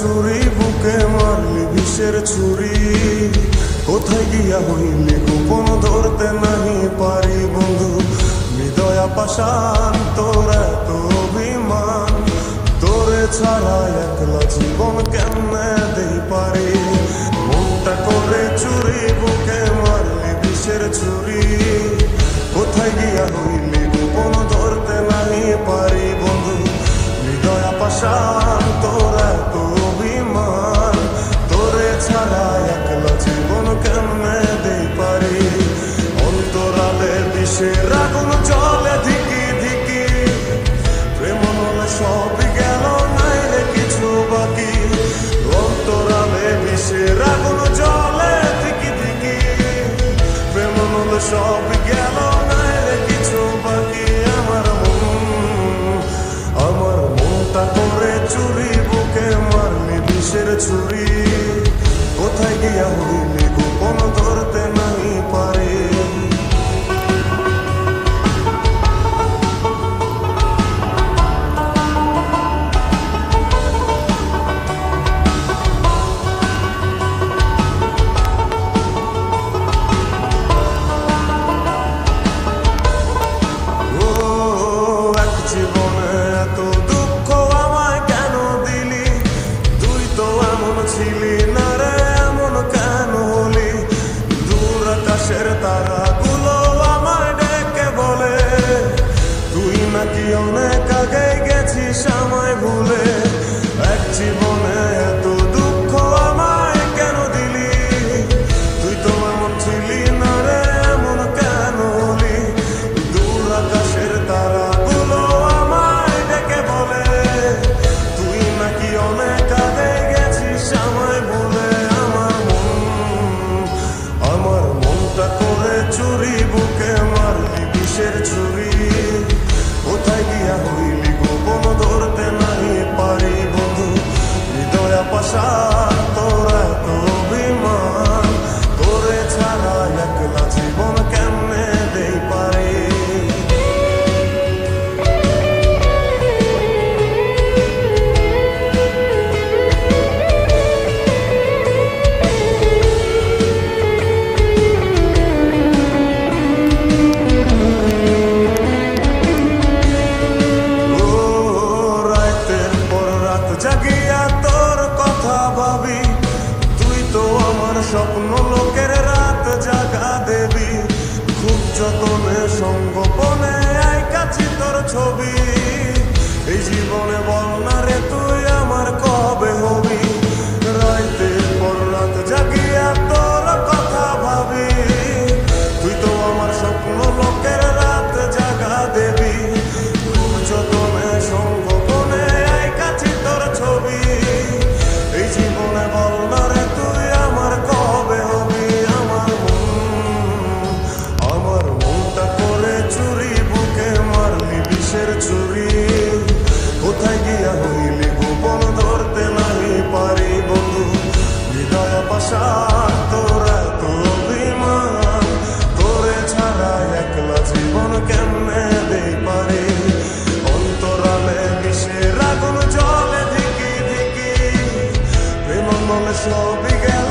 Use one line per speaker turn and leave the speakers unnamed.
চুরি বুকে মারলি বিষের ছুরি, কোথায় গিয়া হইলি গোপন ধরতে নাহি পারি বন্ধু। হৃদয়া পাষাণ তোর এত অভিমান, তোরে ছাড়া একলা জীবন কেমনে দেই পারি। মনটা করে চুরি বুকে মারলি বিষের ছুরি, কোথায় গিয়া হইলি গোপন ধরতে নাহি পারি বন্ধু। হৃদয়া পাষাণ তোর এত অভিমান, তোরে ছাড়া একলা জীবন কেমনে দেই পারি। অন্তরালে বিষের আগুন জ্বলে ধিকি ধিকি, প্রেম হলে সব গেল নাই রে কিছু বাকি। অন্তরালে বিষের আগুন জ্বলে ধিকি ধিকি, প্রেম হলে সব গেল নাই রে কিছু বাকি। আমার মনটা করে চুরি বুকে মারলি বিষের ছুরি, কোথায় গিয়া হইলি গোপন ধরতে নাই পারি। জীবনে এত দুঃখ আমায় কেন দিলি, তুই তো এমন ছিলি না রে, এমন কেন হলি। দূর আকাশের তারাগুলো আমায় ডেকে বলে, তুই নাকি অনেক আগে গেছিস আমায় ভুলে। এক জীবনে এত দুঃখ আমায় কেন দিলি, তুই তো এমন ছিলি না রে, এমন কেন হলি। দূর আকাশের তারা অনেক আগে গেছিস আমায় ভুলে। আমার মনটা করে চুরি বুকে মারলি বিষের ছুরি, কোথায় গিয়া হইলি গোপন ধরতে নাই পারি বন্ধু। হৃদয়া পাষাণ তোর এত অভিমান, তোরে ছাড়া একলা জীবন কেমনে দেই পারি। জাগিয়া তোর কথা ভাবি, তুই তো আমার স্বপ্ন লোকের রাত জাগা দেবী। খুব যতনে সঙ্গোপনে আইকাছি তোর ছবি, এই জীবনে বল না রে তুই আমার কবে হবি। রাতের পর রাত জাগিয়া তোর কথা ভাবি, তুই তো আমার স্বপ্ন লোকের রাত জাগা দেবী। খুব যতনে সঙ্গোপনে আইকাছি তোর ছবি, এই জীবনে বল না রে তুই আমার কবে হবি। আমার মনটা করে চুরি বুকে মারলি বিষের ছুরি, কোথায় গিয়া হইলি গোপন ধরতে নাই পারি বন্ধু। হৃদয়া পাষাণ তোর এত অভিমান, তোরে ছাড়া একলা জীবন কেমনে দেই পারি। অন্তরালে বিষের আগুন জ্বলে ধিকি ধিকি, প্রেম মনে সবই গেল